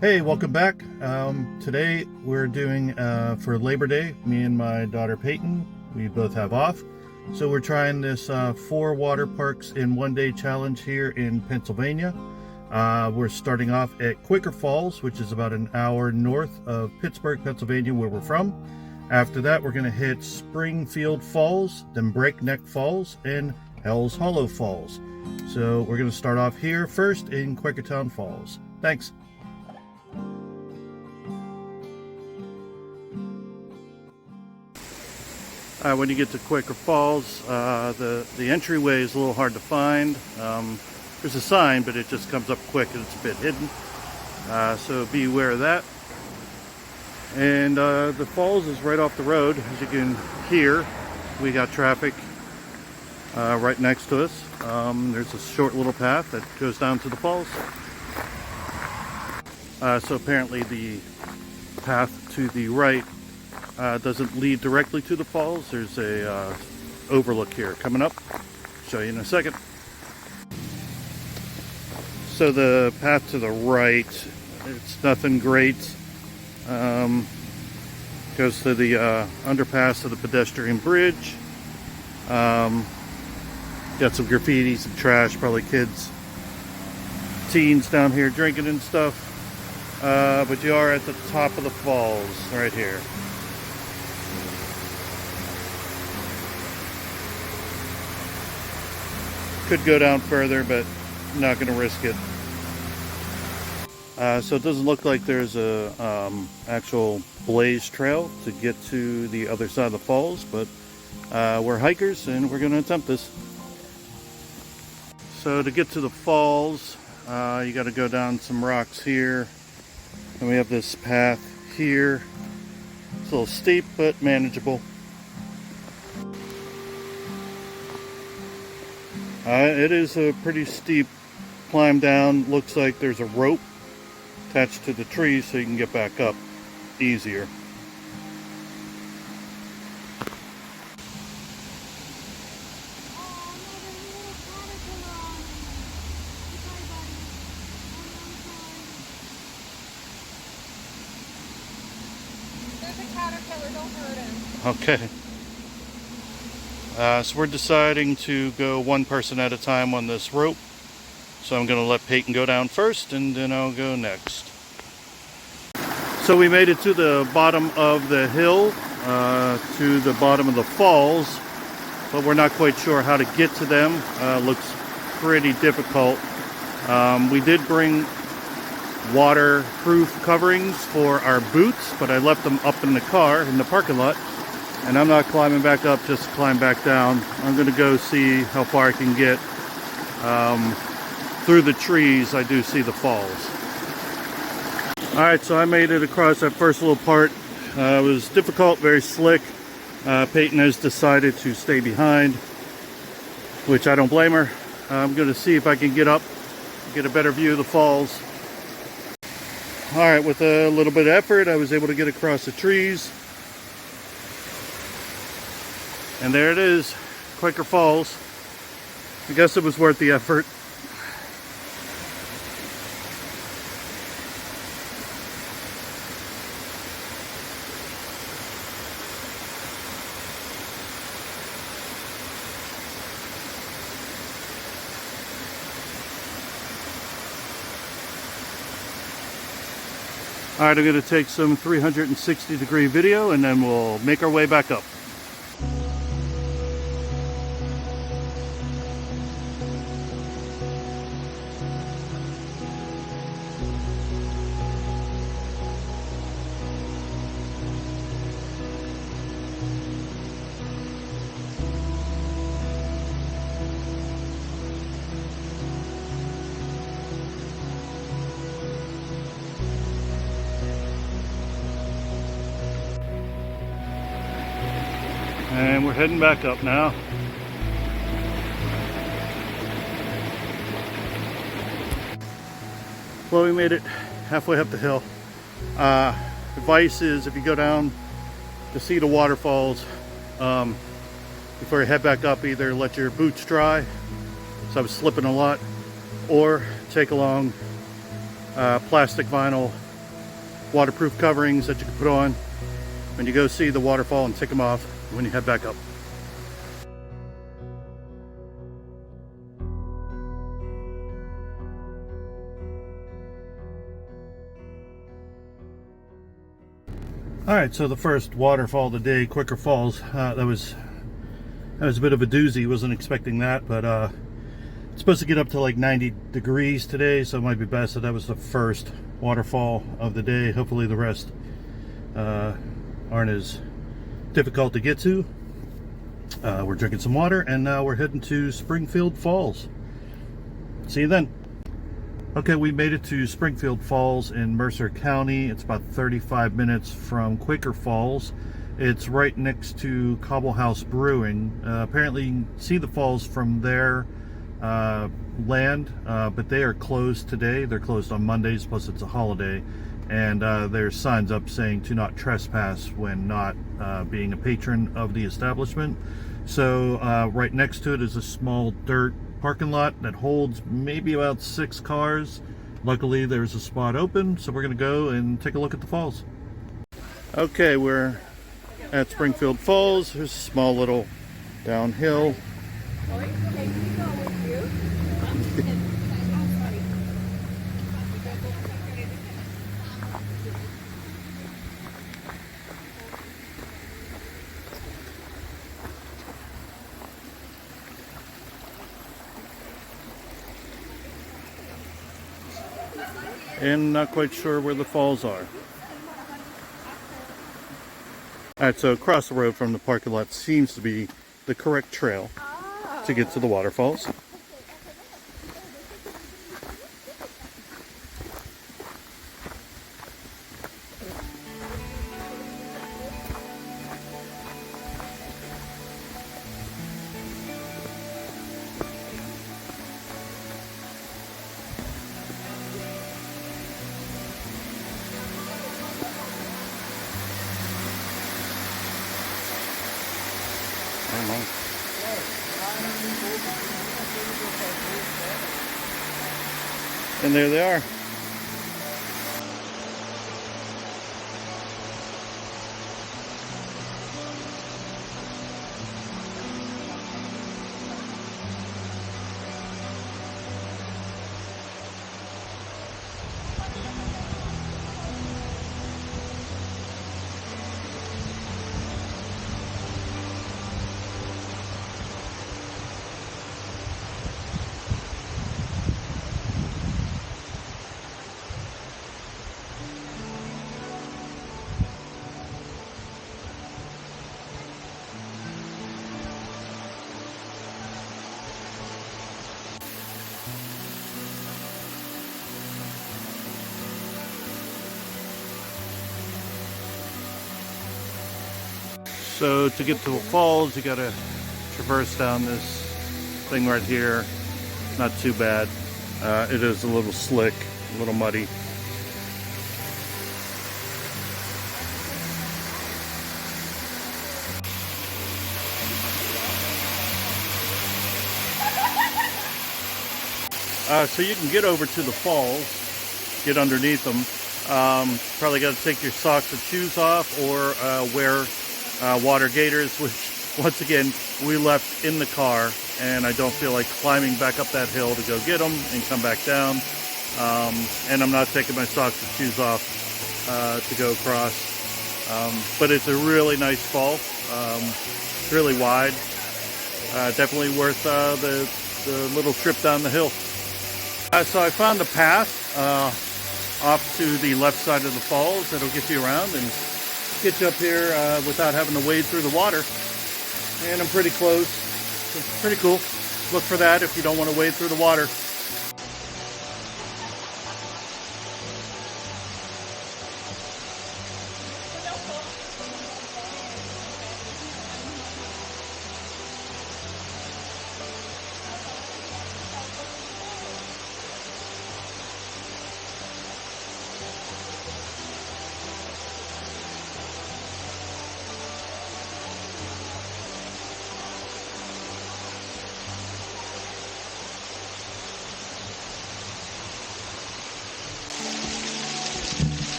Hey, welcome back. Today we're doing for Labor Day, me and my daughter Peyton, we both have off. So we're trying this 4 water parks in 1 day challenge here in Pennsylvania. We're starting off at Quaker Falls, which is about an hour north of Pittsburgh, Pennsylvania, where we're from. After that, we're gonna hit Springfield Falls, then Breakneck Falls, and Hell's Hollow Falls. So we're gonna start off here first in Quakertown Falls. Thanks. When you get to Quaker Falls, the entryway is a little hard to find. There's a sign, but it just comes up quick and it's a bit hidden. So be aware of that. And the falls is right off the road. As you can hear, we got traffic right next to us. There's a short little path that goes down to the falls. So apparently the path to the right doesn't lead directly to the falls. There's a overlook here coming up. Show you in a second. So the path to the right, it's nothing great. Goes to the underpass of the pedestrian bridge. Got some graffiti, some trash, probably kids, teens down here drinking and stuff. But you are at the top of the falls right here. Could go down further, but not going to risk it. So it doesn't look like there's a actual blaze trail to get to the other side of the falls, but we're hikers and we're going to attempt this. So to get to the falls, you got to go down some rocks here, and we have this path here. It's a little steep but manageable. It is a pretty steep climb down. Looks like there's a rope attached to the tree so you can get back up easier. There's a caterpillar, don't hurt him. Okay. So we're deciding to go one person at a time on this rope. So I'm going to let Peyton go down first and then I'll go next. So we made it to the bottom of the hill, to the bottom of the falls, but we're not quite sure how to get to them. Looks pretty difficult. We did bring waterproof coverings for our boots, but I left them up in the car in the parking lot. And I'm not climbing back up just to climb back down. I'm going to go see how far I can get. Through the trees, I do see the falls. Alright, so I made it across that first little part. It was difficult, very slick. Peyton has decided to stay behind, which I don't blame her. I'm going to see if I can get up, get a better view of the falls. Alright, with a little bit of effort, I was able to get across the trees. And there it is, Quaker Falls. I guess it was worth the effort. Alright, I'm going to take some 360-degree video and then we'll make our way back up. And we're heading back up now. Well, we made it halfway up the hill. Advice is if you go down to see the waterfalls, before you head back up, either let your boots dry, so I was slipping a lot, or take along plastic vinyl waterproof coverings that you can put on when you go see the waterfall and take them off when you head back up. Alright, so the first waterfall of the day, Quaker Falls, that was a bit of a doozy. Wasn't expecting that, but it's supposed to get up to like 90 degrees today, so it might be best that was the first waterfall of the day. Hopefully the rest aren't as difficult to get to. We're drinking some water, and now we're heading to Springfield Falls. See you then. Okay, we made it to Springfield Falls in Mercer County. It's about 35 minutes from Quaker Falls. It's right next to Cobble House Brewing. Apparently you can see the falls from their land, but they are closed today. They're closed on Mondays, plus it's a holiday. And there's signs up saying to not trespass when not being a patron of the establishment. So right next to it is a small dirt parking lot that holds maybe about 6 cars. Luckily there's a spot open, so we're gonna go and take a look at the falls. Okay, we're at Springfield Falls. There's a small little downhill. And not quite sure where the falls are. Alright, so across the road from the parking lot seems to be the correct trail to get to the waterfalls. And there they are. So to get to the falls, you gotta traverse down this thing right here. Not too bad. It is a little slick, a little muddy. So you can get over to the falls, get underneath them. Probably got to take your socks and shoes off, or wear water gaiters, which once again we left in the car, and I don't feel like climbing back up that hill to go get them and come back down. And I'm not taking my socks and shoes off to go across. But it's a really nice fall. It's really wide. Definitely worth the little trip down the hill. So I found a path off to the left side of the falls that'll get you around and get you up here without having to wade through the water. And I'm pretty close. It's pretty cool. Look for that if you don't want to wade through the water.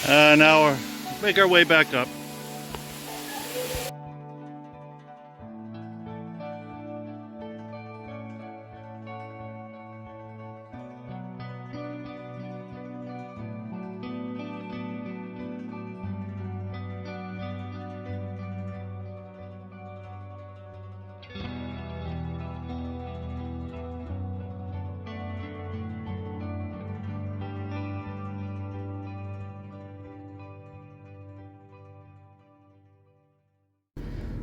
Now we'll make our way back up.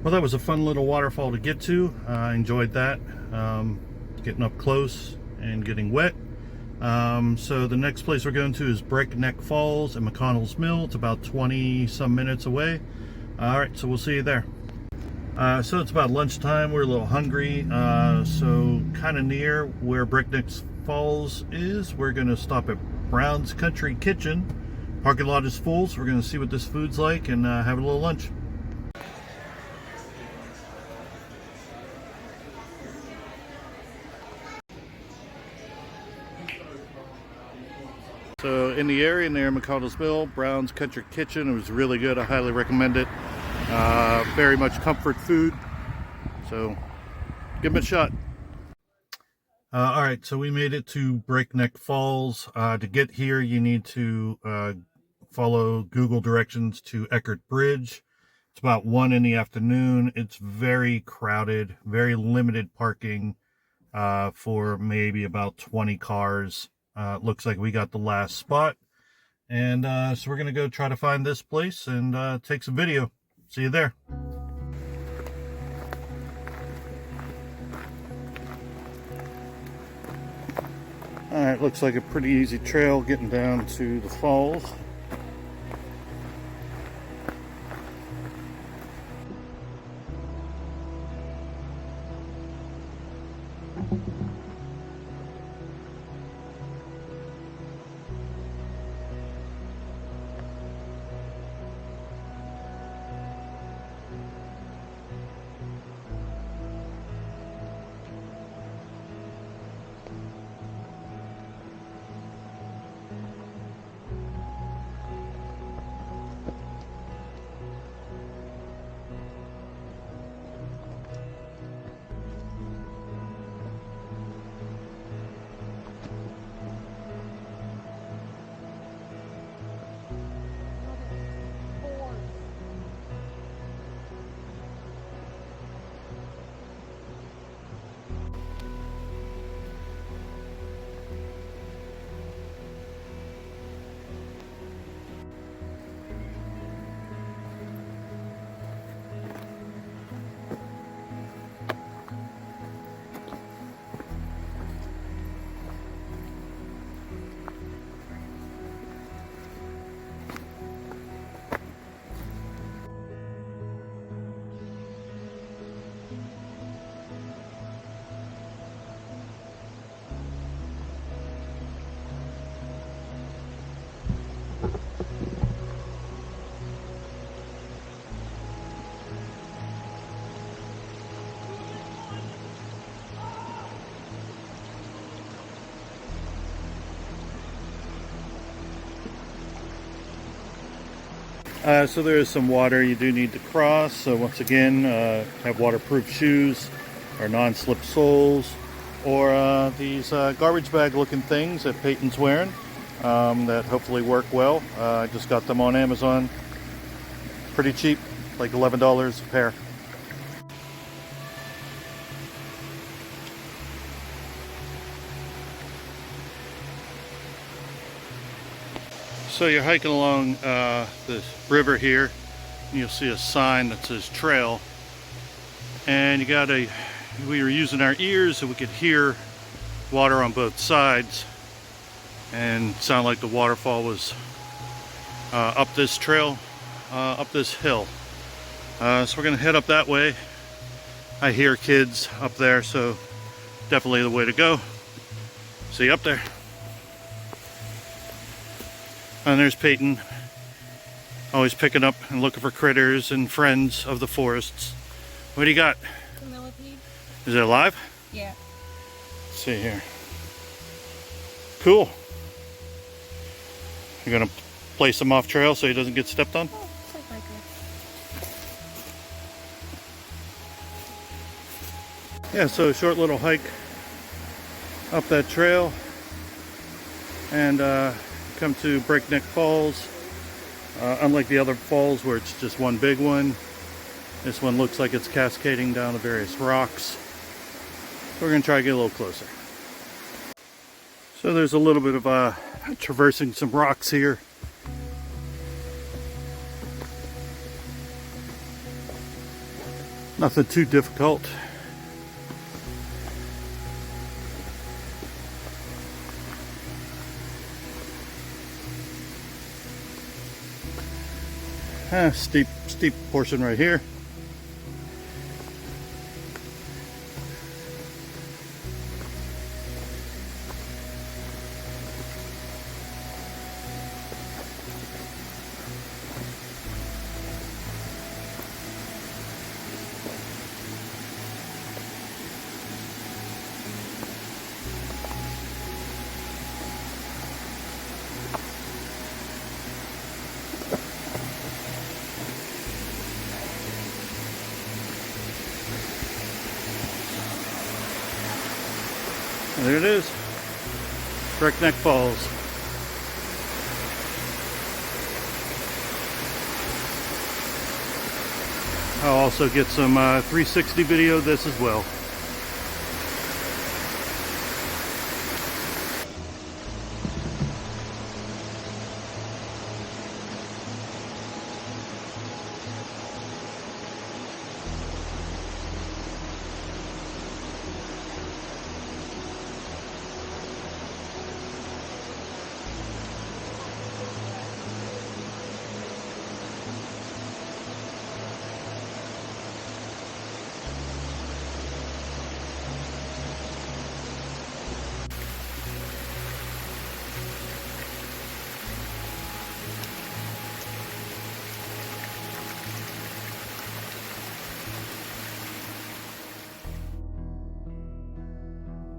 Well, that was a fun little waterfall to get to. I enjoyed that, getting up close and getting wet. So the next place we're going to is Breakneck Falls in McConnell's Mill. It's about 20 some minutes away. All right, so we'll see you there. So it's about lunchtime. We're a little hungry, so kind of near where Breakneck Falls is, we're going to stop at Brown's Country Kitchen. Parking lot is full, so we're going to see what this food's like and have a little lunch. So in the area near McConnell's Mill, Brown's Country Kitchen. It was really good. I highly recommend it. Very much comfort food. So give them a shot. All right, so we made it to Breakneck Falls. To get here, you need to follow Google directions to Eckert Bridge. It's about 1 in the afternoon. It's very crowded, very limited parking for maybe about 20 cars. Looks like we got the last spot. And so we're going to go try to find this place and take some video. See you there. Alright, looks like a pretty easy trail getting down to the falls. So there is some water you do need to cross. So once again, have waterproof shoes or non-slip soles, or these garbage bag looking that Peyton's wearing that hopefully work well. I just got them on Amazon. Pretty cheap, like $11 a pair. So you're hiking along this river here, and you'll see a sign that says trail. And we were using our ears so we could hear water on both sides, and it sounded like the waterfall was up this trail, up this hill. So we're gonna head up that way. I hear kids up there, so definitely the way to go. See you up there. And there's Peyton, always picking up and looking for critters and friends of the forests. What do you got? It's a millipede. Is it alive? Yeah. Let's see here. Cool. You're gonna place him off trail so he doesn't get stepped on. Oh, so good. Yeah, so a short little hike up that trail and come to Breakneck Falls. Unlike the other falls where it's just one big one, this one looks like it's cascading down the various rocks. So we're going to try to get a little closer. So there's a little bit of traversing some rocks here. Nothing too difficult. Steep portion right here. There it is, Breakneck Falls. I'll also get some 360 video of this as well.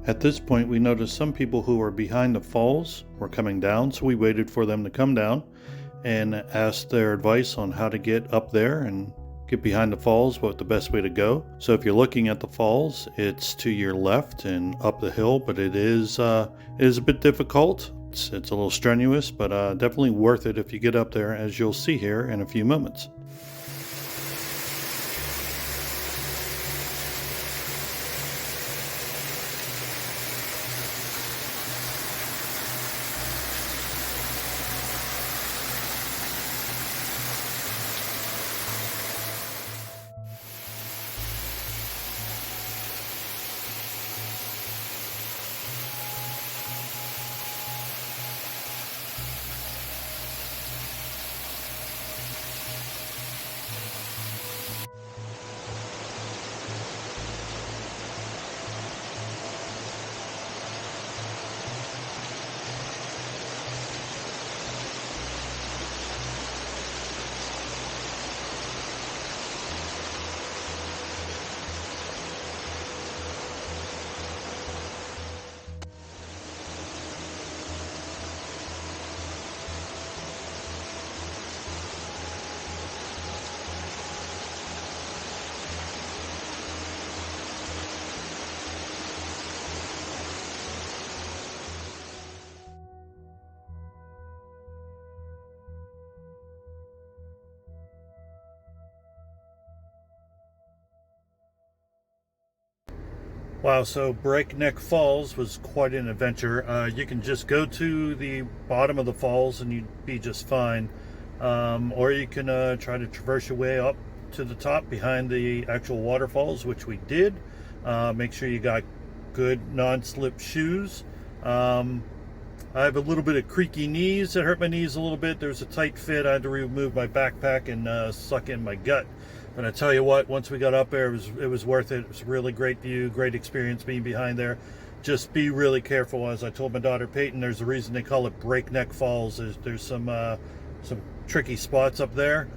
At this point, we noticed some people who were behind the falls were coming down, so we waited for them to come down and asked their advice on how to get up there and get behind the falls, what the best way to go. So if you're looking at the falls, it's to your left and up the hill, but it is a bit difficult. It's a little strenuous, but definitely worth it if you get up there, as you'll see here in a few moments. Wow, so Breakneck Falls was quite an adventure. You can just go to the bottom of the falls and you'd be just fine. Or you can try to traverse your way up to the top behind the actual waterfalls, which we did. Make sure you got good non-slip shoes. I have a little bit of creaky knees. It hurt my knees a little bit. There was a tight fit. I had to remove my backpack and suck in my gut. But I tell you what, once we got up there, it was worth it. It was a really great view, great experience being behind there. Just be really careful. As I told my daughter Peyton, there's a reason they call it Breakneck Falls. There's some tricky spots up there.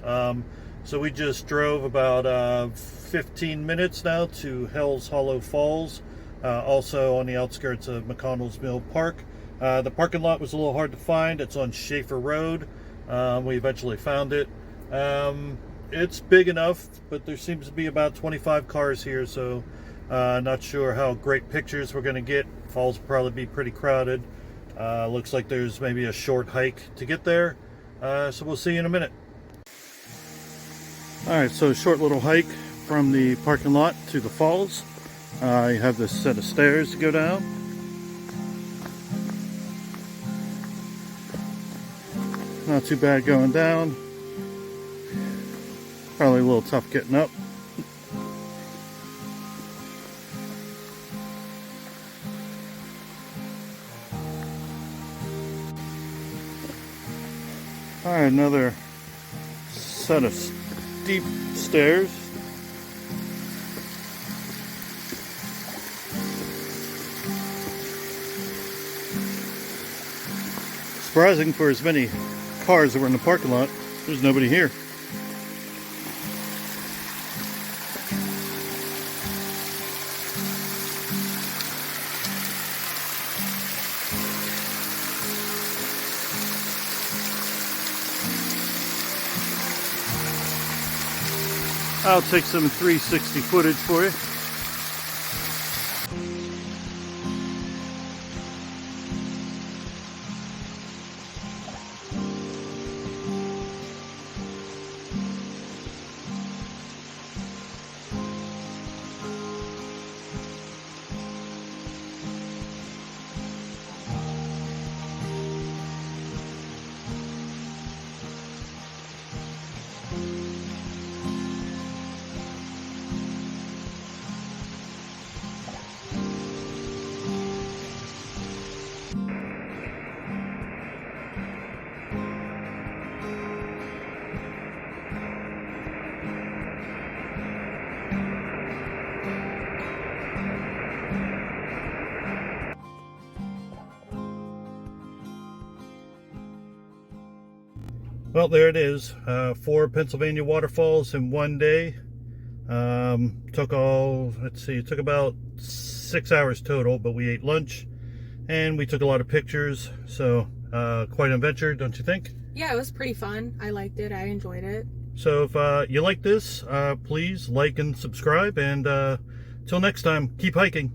So we just drove about 15 minutes now to Hell's Hollow Falls, also on the outskirts of McConnell's Mill Park. The parking lot was a little hard to find. It's on Schaefer Road. We eventually found it. It's big enough, but there seems to be about 25 cars here, so not sure how great pictures we're going to get. Falls will probably be pretty crowded. Looks like there's maybe a short hike to get there, so we'll see you in a minute. Alright, so short little hike from the parking lot to the falls. You have this set of stairs to go down. Not too bad going down. Probably a little tough getting up. Alright, another set of steep stairs. Surprising for as many cars that were in the parking lot, there's nobody here. I'll take some 360 footage for you. Well, there it is. 4 Pennsylvania waterfalls in one day. Took it took about 6 hours total, but we ate lunch and we took a lot of pictures. So quite an adventure, don't you think? Yeah, it was pretty fun. I liked it. I enjoyed it. So if you like this, please like and subscribe, and till next time, keep hiking.